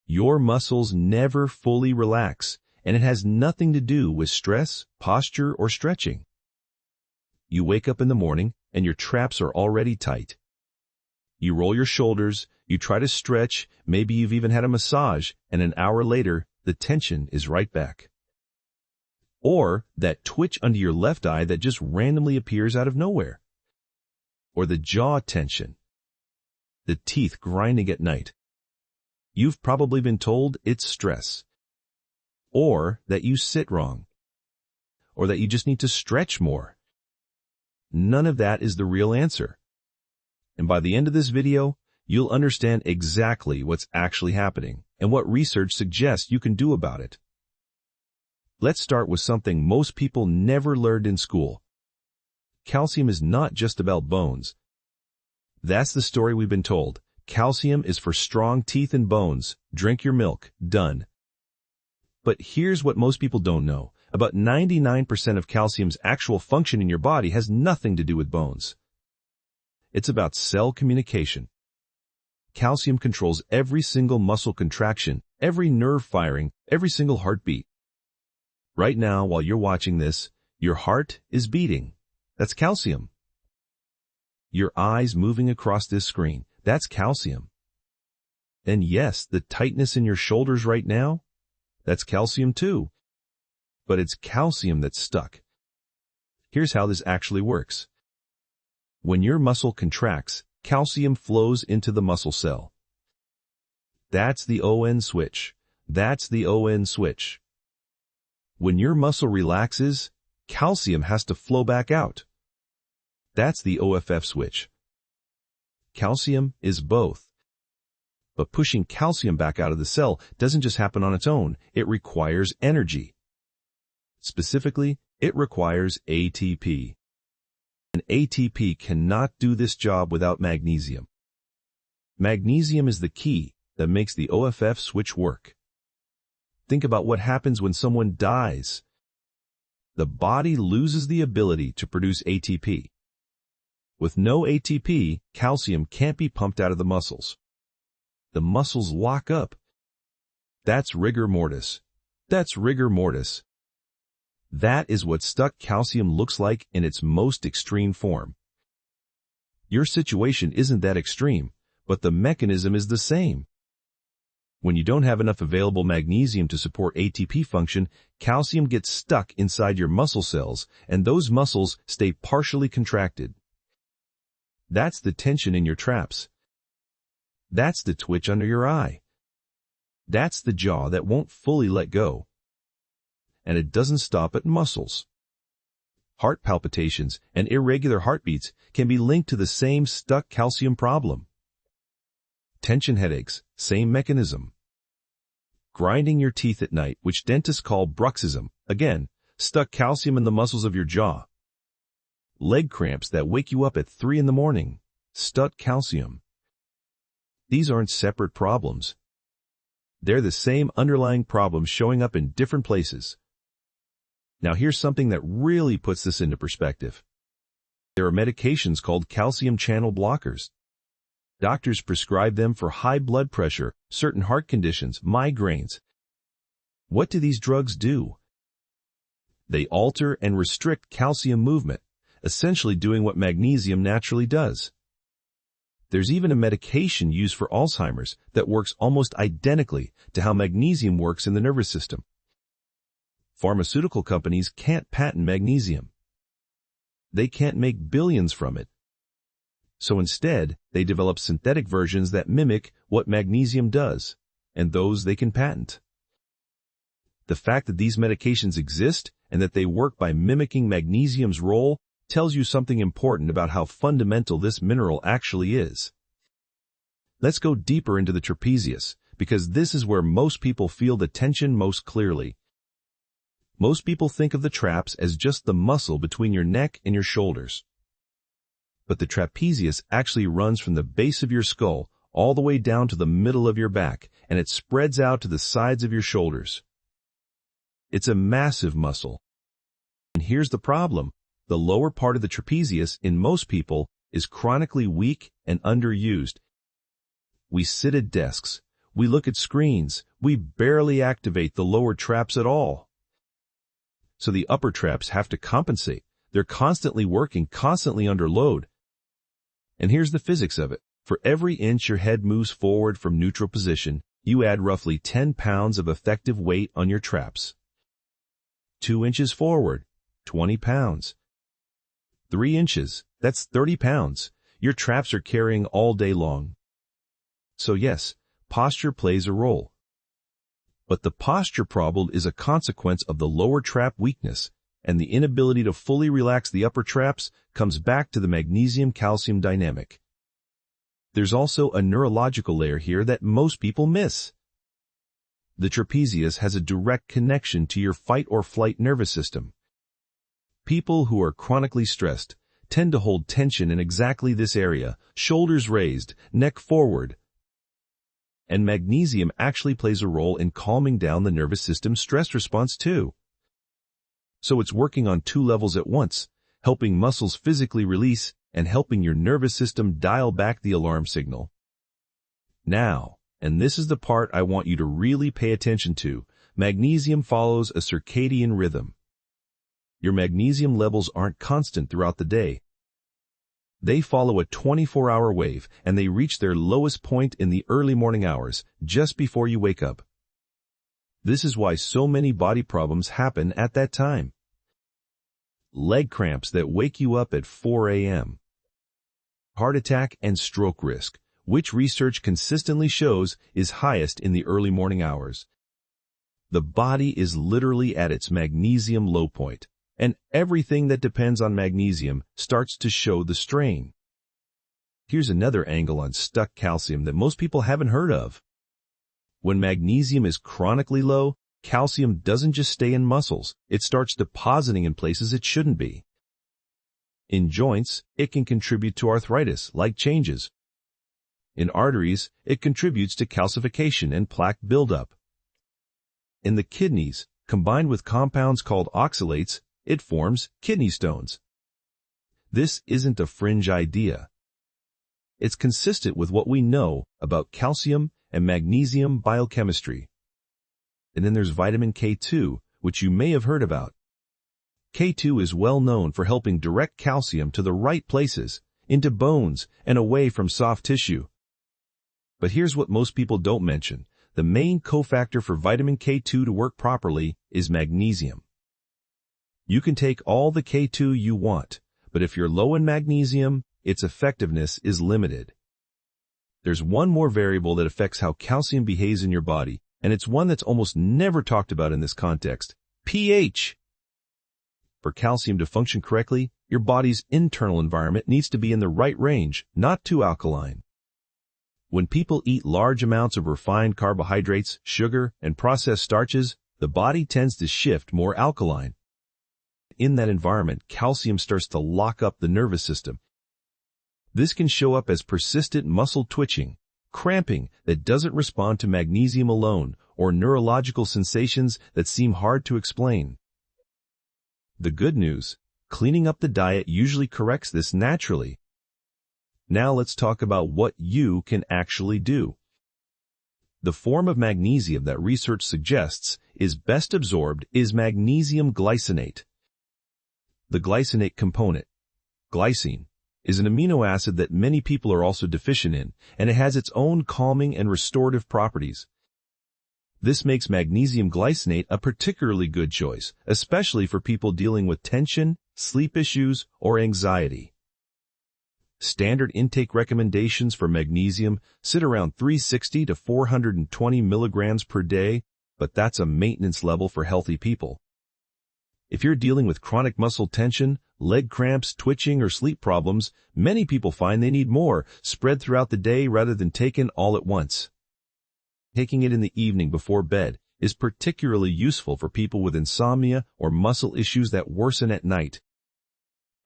Your muscles never fully relax, and it has nothing to do with stress, posture, or stretching. You wake up in the morning, and your traps are already tight. You roll your shoulders, you try to stretch, maybe you've even had a massage, and an hour later, the tension is right back. Or that twitch under your left eye that just randomly appears out of nowhere. Or the jaw tension. The teeth grinding at night. You've probably been told it's stress. Or that you sit wrong. Or that you just need to stretch more. None of that is the real answer. And by the end of this video, you'll understand exactly what's actually happening and what research suggests you can do about it. Let's start with something most people never learned in school. Calcium is not just about bones. That's the story we've been told. Calcium is for strong teeth and bones. Drink your milk. Done. But here's what most people don't know. About 99% of calcium's actual function in your body has nothing to do with bones. It's about cell communication. Calcium controls every single muscle contraction, every nerve firing, every single heartbeat. Right now, while you're watching this, your heart is beating. That's calcium. Your eyes moving across this screen. That's calcium. And yes, the tightness in your shoulders right now, that's calcium too. But it's calcium that's stuck. Here's how this actually works. When your muscle contracts, calcium flows into the muscle cell. That's the ON switch. That's the ON switch. When your muscle relaxes, calcium has to flow back out. That's the OFF switch. Calcium is both. But pushing calcium back out of the cell doesn't just happen on its own. It requires energy. Specifically, it requires ATP. And ATP cannot do this job without magnesium. Magnesium is the key that makes the OFF switch work. Think about what happens when someone dies. The body loses the ability to produce ATP. With no ATP, calcium can't be pumped out of the muscles. The muscles lock up. That's rigor mortis. That's rigor mortis. That is what stuck calcium looks like in its most extreme form. Your situation isn't that extreme, but the mechanism is the same. When you don't have enough available magnesium to support ATP function, calcium gets stuck inside your muscle cells, and those muscles stay partially contracted. That's the tension in your traps. That's the twitch under your eye. That's the jaw that won't fully let go. And it doesn't stop at muscles. Heart palpitations and irregular heartbeats can be linked to the same stuck calcium problem. Tension headaches, same mechanism. Grinding your teeth at night, which dentists call bruxism, again, stuck calcium in the muscles of your jaw. Leg cramps that wake you up at 3 in the morning, stuck calcium. These aren't separate problems. They're the same underlying problem showing up in different places. Now here's something that really puts this into perspective. There are medications called calcium channel blockers. Doctors prescribe them for high blood pressure, certain heart conditions, migraines. What do these drugs do? They alter and restrict calcium movement, essentially doing what magnesium naturally does. There's even a medication used for Alzheimer's that works almost identically to how magnesium works in the nervous system. Pharmaceutical companies can't patent magnesium. They can't make billions from it. So instead, they develop synthetic versions that mimic what magnesium does, and those they can patent. The fact that these medications exist and that they work by mimicking magnesium's role tells you something important about how fundamental this mineral actually is. Let's go deeper into the trapezius, because this is where most people feel the tension most clearly. Most people think of the traps as just the muscle between your neck and your shoulders. But the trapezius actually runs from the base of your skull all the way down to the middle of your back, and it spreads out to the sides of your shoulders. It's a massive muscle. And here's the problem. The lower part of the trapezius in most people is chronically weak and underused. We sit at desks. we look at screens, we barely activate the lower traps at all. So the upper traps have to compensate. They're constantly working, constantly under load. And here's the physics of it. For every inch your head moves forward from neutral position, you add roughly 10 pounds of effective weight on your traps. 2 inches forward, 20 pounds. 3 inches, that's 30 pounds. Your traps are carrying all day long. So yes, posture plays a role. But the posture problem is a consequence of the lower trap weakness, and the inability to fully relax the upper traps comes back to the magnesium-calcium dynamic. There's also a neurological layer here that most people miss. The trapezius has a direct connection to your fight-or-flight nervous system. People who are chronically stressed tend to hold tension in exactly this area, shoulders raised, neck forward. And magnesium actually plays a role in calming down the nervous system's stress response too. So it's working on 2 levels at once, helping muscles physically release and helping your nervous system dial back the alarm signal. Now, and this is the part I want you to really pay attention to, magnesium follows a circadian rhythm. Your magnesium levels aren't constant throughout the day. They follow a 24-hour wave, and they reach their lowest point in the early morning hours, just before you wake up. This is why so many body problems happen at that time. Leg cramps that wake you up at 4 a.m. Heart attack and stroke risk, which research consistently shows is highest in the early morning hours. The body is literally at its magnesium low point, and everything that depends on magnesium starts to show the strain. Here's another angle on stuck calcium that most people haven't heard of. When magnesium is chronically low, calcium doesn't just stay in muscles, it starts depositing in places it shouldn't be. In joints, it can contribute to arthritis-like changes. In arteries, it contributes to calcification and plaque buildup. In the kidneys, combined with compounds called oxalates, it forms kidney stones. This isn't a fringe idea. It's consistent with what we know about calcium and magnesium biochemistry. And then there's vitamin K2, which you may have heard about. K2 is well known for helping direct calcium to the right places, into bones and away from soft tissue. But here's what most people don't mention. The main cofactor for vitamin K2 to work properly is magnesium. You can take all the K2 you want, but if you're low in magnesium, its effectiveness is limited. There's one more variable that affects how calcium behaves in your body, and it's one that's almost never talked about in this context: pH. For calcium to function correctly, your body's internal environment needs to be in the right range, not too alkaline. When people eat large amounts of refined carbohydrates, sugar, and processed starches, the body tends to shift more alkaline. In that environment, calcium starts to lock up the nervous system. This can show up as persistent muscle twitching, cramping that doesn't respond to magnesium alone, or neurological sensations that seem hard to explain. The good news, cleaning up the diet usually corrects this naturally. Now let's talk about what you can actually do. The form of magnesium that research suggests is best absorbed is magnesium glycinate. The glycinate component, glycine, is an amino acid that many people are also deficient in, and it has its own calming and restorative properties. This makes magnesium glycinate a particularly good choice, especially for people dealing with tension, sleep issues, or anxiety. Standard intake recommendations for magnesium sit around 360 to 420 milligrams per day, but that's a maintenance level for healthy people. If you're dealing with chronic muscle tension, leg cramps, twitching, or sleep problems, many people find they need more, spread throughout the day rather than taken all at once. Taking it in the evening before bed is particularly useful for people with insomnia or muscle issues that worsen at night.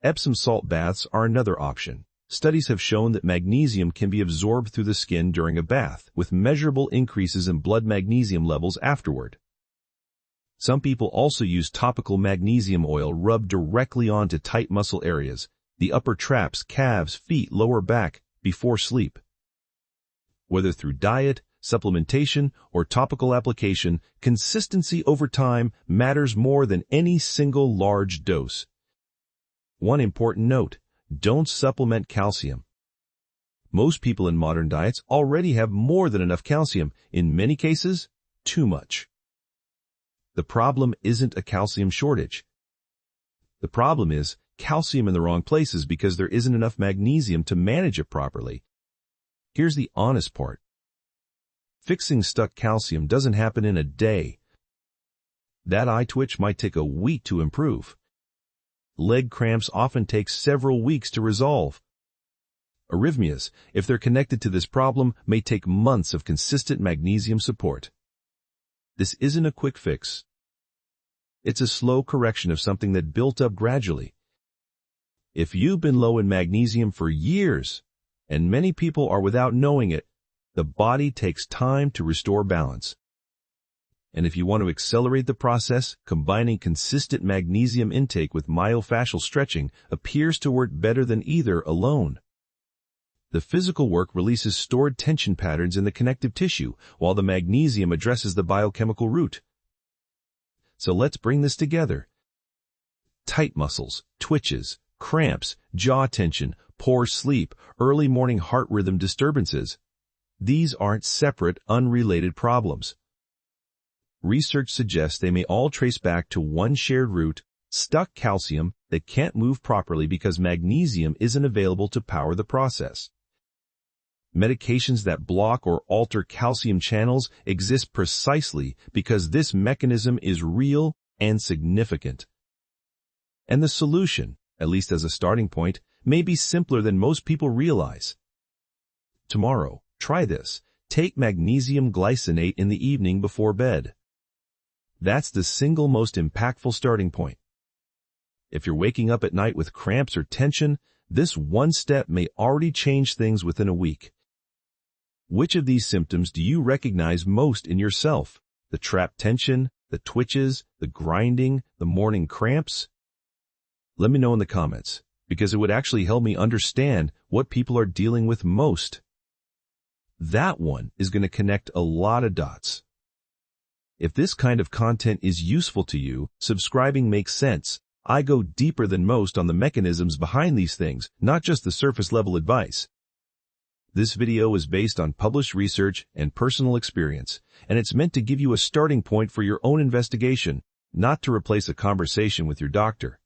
Epsom salt baths are another option. Studies have shown that magnesium can be absorbed through the skin during a bath, with measurable increases in blood magnesium levels afterward. Some people also use topical magnesium oil rubbed directly onto tight muscle areas, the upper traps, calves, feet, lower back, before sleep. Whether through diet, supplementation, or topical application, consistency over time matters more than any single large dose. One important note: don't supplement calcium. Most people in modern diets already have more than enough calcium, in many cases, too much. The problem isn't a calcium shortage. The problem is calcium in the wrong places because there isn't enough magnesium to manage it properly. Here's the honest part. Fixing stuck calcium doesn't happen in a day. That eye twitch might take a week to improve. Leg cramps often take several weeks to resolve. Arrhythmias, if they're connected to this problem, may take months of consistent magnesium support. This isn't a quick fix. It's a slow correction of something that built up gradually. If you've been low in magnesium for years, and many people are without knowing it, the body takes time to restore balance. And if you want to accelerate the process, combining consistent magnesium intake with myofascial stretching appears to work better than either alone. The physical work releases stored tension patterns in the connective tissue, while the magnesium addresses the biochemical root. So let's bring this together. Tight muscles, twitches, cramps, jaw tension, poor sleep, early morning heart rhythm disturbances. These aren't separate, unrelated problems. Research suggests they may all trace back to one shared root: stuck calcium that can't move properly because magnesium isn't available to power the process. Medications that block or alter calcium channels exist precisely because this mechanism is real and significant. And the solution, at least as a starting point, may be simpler than most people realize. Tomorrow, try this. Take magnesium glycinate in the evening before bed. That's the single most impactful starting point. If you're waking up at night with cramps or tension, this one step may already change things within a week. Which of these symptoms do you recognize most in yourself? The trapped tension, the twitches, the grinding, the morning cramps? Let me know in the comments, because it would actually help me understand what people are dealing with most. That one is going to connect a lot of dots. If this kind of content is useful to you, subscribing makes sense. I go deeper than most on the mechanisms behind these things, not just the surface-level advice. This video is based on published research and personal experience, and it's meant to give you a starting point for your own investigation, not to replace a conversation with your doctor.